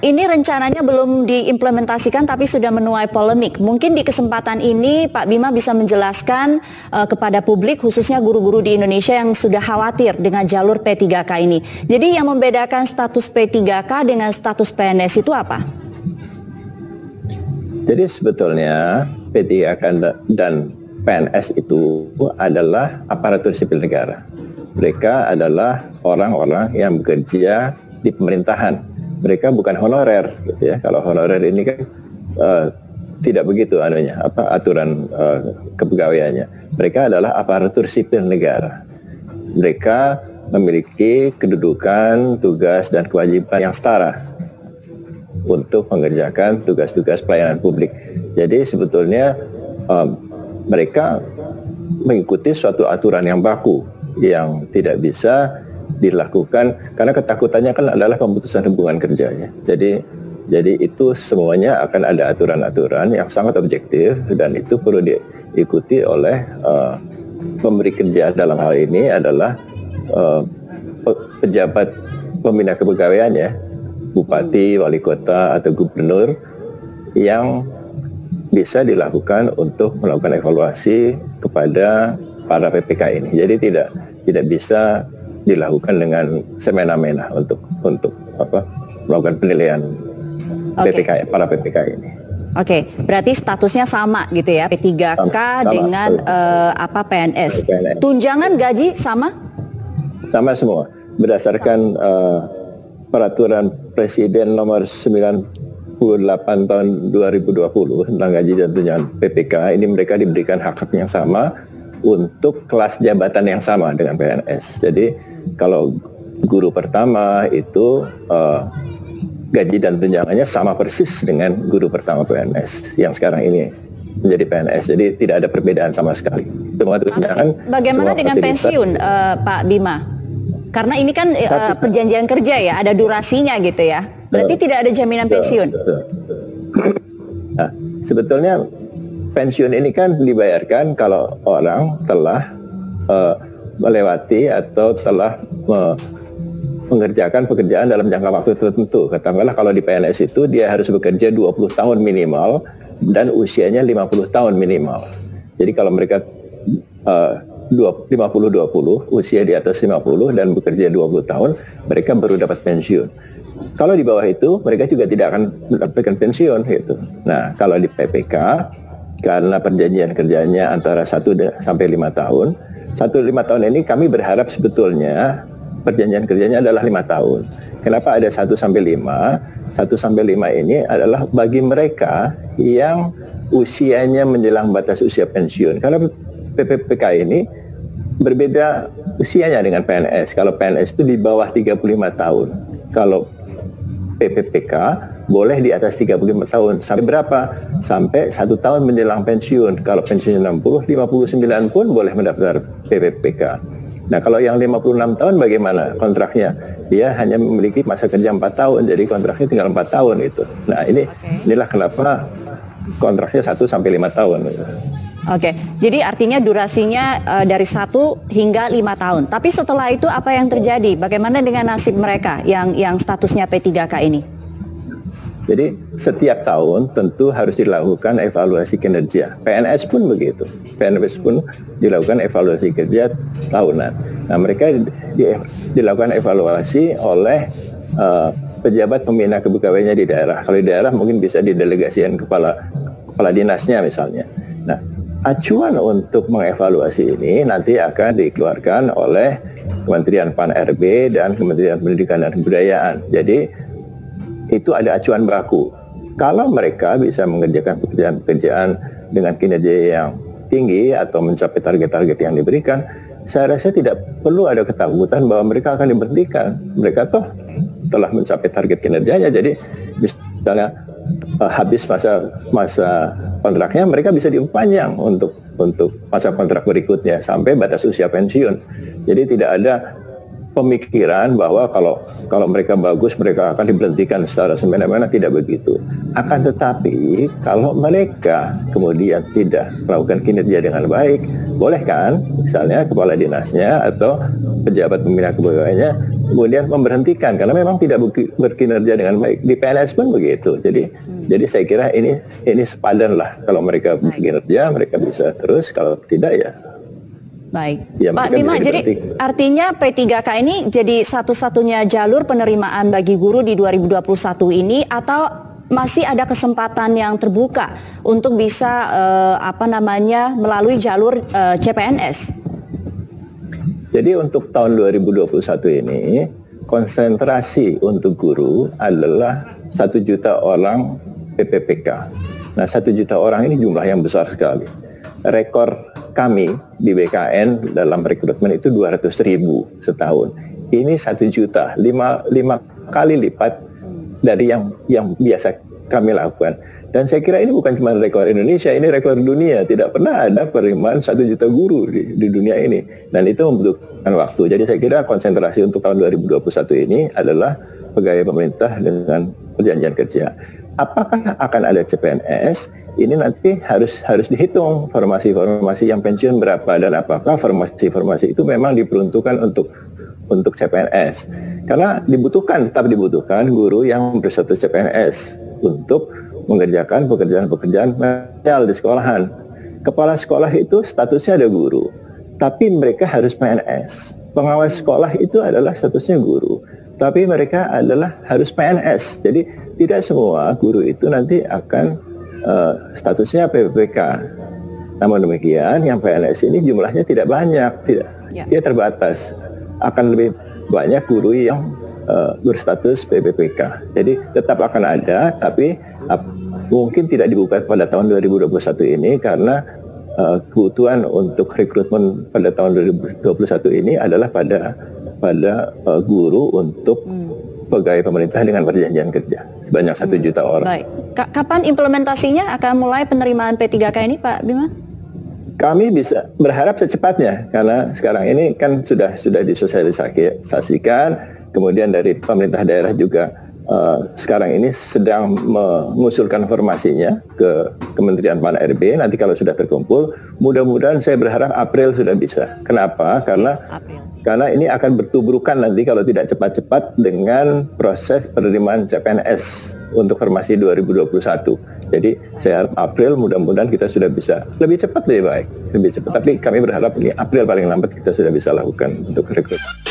ini rencananya belum diimplementasikan tapi sudah menuai polemik. Mungkin di kesempatan ini Pak Bima bisa menjelaskan kepada publik khususnya guru-guru di Indonesia yang sudah khawatir dengan jalur P3K ini. Jadi yang membedakan status P3K dengan status PNS itu apa? Jadi sebetulnya P3K dan PNS itu adalah aparatur sipil negara. Mereka adalah orang-orang yang bekerja di pemerintahan. Mereka bukan honorer, gitu ya. Kalau honorer ini kan tidak begitu aturan kepegawaiannya. Mereka adalah aparatur sipil negara. Mereka memiliki kedudukan, tugas dan kewajiban yang setara untuk mengerjakan tugas-tugas pelayanan publik. Jadi sebetulnya mereka mengikuti suatu aturan yang baku yang tidak bisa dilakukan karena ketakutannya kan adalah pemutusan hubungan kerjanya. Jadi itu semuanya akan ada aturan-aturan yang sangat objektif dan itu perlu diikuti oleh pemberi kerja. Dalam hal ini adalah pejabat pembina kepegawaian ya, bupati, wali kota atau gubernur, yang bisa dilakukan untuk melakukan evaluasi kepada para PPK ini. Jadi tidak bisa dilakukan dengan semena-mena untuk melakukan penilaian PPK, para PPK ini. Oke, berarti statusnya sama gitu ya, P3K sama, dengan PNS. Tunjangan gaji sama? Sama semua. Berdasarkan peraturan Presiden nomor 98 tahun 2020 tentang gaji dan tunjangan PPK, ini mereka diberikan hak-hak yang sama untuk kelas jabatan yang sama dengan PNS. Jadi kalau guru pertama itu gaji dan tunjangannya sama persis dengan guru pertama PNS yang sekarang ini menjadi PNS. Jadi tidak ada perbedaan sama sekali. Semua tunjangan. Bagaimana dengan pensiun, Pak Bima? Karena ini kan perjanjian kerja ya, ada durasinya gitu ya. Berarti tidak ada jaminan pensiun. Nah, sebetulnya pensiun ini kan dibayarkan kalau orang telah melewati atau telah mengerjakan pekerjaan dalam jangka waktu tertentu. Katakanlah kalau di PNS itu dia harus bekerja 20 tahun minimal dan usianya 50 tahun minimal. Jadi kalau mereka 50-20, usia di atas 50 dan bekerja 20 tahun, mereka baru dapat pensiun. Kalau di bawah itu, mereka juga tidak akan mendapatkan pensiun gitu. Nah, kalau di PPK, karena perjanjian kerjanya antara 1 sampai 5 tahun, 1-5 tahun ini kami berharap sebetulnya perjanjian kerjanya adalah 5 tahun. Kenapa ada 1 sampai 5? 1 sampai 5 ini adalah bagi mereka yang usianya menjelang batas usia pensiun. Karena PPK ini berbeda usianya dengan PNS. Kalau PNS itu di bawah 35 tahun. Kalau PPK boleh di atas 35 tahun. Sampai berapa? Sampai 1 tahun menjelang pensiun. Kalau pensiun 60, 59 pun boleh mendaftar PPK. Nah, kalau yang 56 tahun bagaimana kontraknya? Dia hanya memiliki masa kerja 4 tahun, jadi kontraknya tinggal 4 tahun itu. Nah, inilah kenapa kontraknya 1 sampai 5 tahun. Oke, jadi artinya durasinya dari 1 hingga 5 tahun. Tapi setelah itu apa yang terjadi? Bagaimana dengan nasib mereka yang statusnya P3K ini? Jadi setiap tahun tentu harus dilakukan evaluasi kinerja. PNS pun begitu. PNS pun dilakukan evaluasi kerja tahunan. Nah, mereka dilakukan evaluasi oleh pejabat pembina kepegawaiannya di daerah. Kalau di daerah mungkin bisa didelegasikan kepala dinasnya misalnya. Nah, acuan untuk mengevaluasi ini nanti akan dikeluarkan oleh Kementerian Pan-RB dan Kementerian Pendidikan dan Kebudayaan. Jadi itu ada acuan baku. Kalau mereka bisa mengerjakan pekerjaan-pekerjaan dengan kinerja yang tinggi atau mencapai target-target yang diberikan, saya rasa tidak perlu ada ketakutan bahwa mereka akan diberhentikan. Mereka toh telah mencapai target kinerjanya, jadi misalnya habis masa kontraknya, mereka bisa diperpanjang untuk masa kontrak berikutnya sampai batas usia pensiun. Jadi tidak ada pemikiran bahwa kalau mereka bagus mereka akan diberhentikan secara semena-mena, tidak begitu. Akan tetapi kalau mereka kemudian tidak melakukan kinerja dengan baik, boleh kan misalnya kepala dinasnya atau pejabat pembina kepegawaiannya kemudian memberhentikan karena memang tidak berkinerja dengan baik. Di PNS pun begitu. Jadi saya kira ini sepadan lah. Kalau mereka bekerja, mereka bisa terus. Kalau tidak ya. Baik, ya, Pak Bima, jadi artinya P3K ini jadi satu-satunya jalur penerimaan bagi guru di 2021 ini, atau masih ada kesempatan yang terbuka untuk bisa melalui jalur CPNS? Jadi untuk tahun 2021 ini konsentrasi untuk guru adalah 1 juta orang PPPK. Nah, 1 juta orang ini jumlah yang besar sekali. Rekor kami di BKN dalam rekrutmen itu 200.000 setahun. Ini 1 juta, 5 kali lipat dari yang biasa kami lakukan. Dan saya kira ini bukan cuma rekor Indonesia, ini rekor dunia. Tidak pernah ada penerimaan 1 juta guru di dunia ini. Dan itu membutuhkan waktu. Jadi saya kira konsentrasi untuk tahun 2021 ini adalah pegawai pemerintah dengan perjanjian kerja. Apakah akan ada CPNS? Ini nanti harus dihitung formasi-formasi yang pensiun berapa, dan apakah formasi-formasi itu memang diperuntukkan untuk CPNS. Karena tetap dibutuhkan guru yang berstatus CPNS untuk mengerjakan pekerjaan-pekerjaan manual di sekolahan. Kepala sekolah itu statusnya ada guru, tapi mereka harus PNS. Pengawas sekolah itu adalah statusnya guru, tapi mereka harus PNS. Jadi tidak semua guru itu nanti akan statusnya PPPK. Namun demikian, yang PNS ini jumlahnya tidak banyak, dia terbatas. Akan lebih banyak guru yang berstatus PPPK. Jadi tetap akan ada, tapi mungkin tidak dibuka pada tahun 2021 ini karena kebutuhan untuk rekrutmen pada tahun 2021 ini adalah pada guru untuk pegawai pemerintah dengan perjanjian kerja sebanyak 1 juta orang. Baik. Kapan implementasinya akan mulai penerimaan P3K ini, Pak Bima? Kami bisa berharap secepatnya, karena sekarang ini kan sudah disosialisasikan, kemudian dari pemerintah daerah juga sekarang ini sedang mengusulkan formasinya ke Kementerian Pan-RB. Nanti kalau sudah terkumpul, mudah-mudahan saya berharap April sudah bisa. Kenapa? Karena ini akan bertubrukan nanti kalau tidak cepat-cepat dengan proses penerimaan CPNS untuk formasi 2021. Jadi saya harap April, mudah-mudahan kita sudah bisa lebih cepat lebih baik, lebih cepat. Tapi kami berharap ini April paling lambat kita sudah bisa lakukan untuk rekrutmen.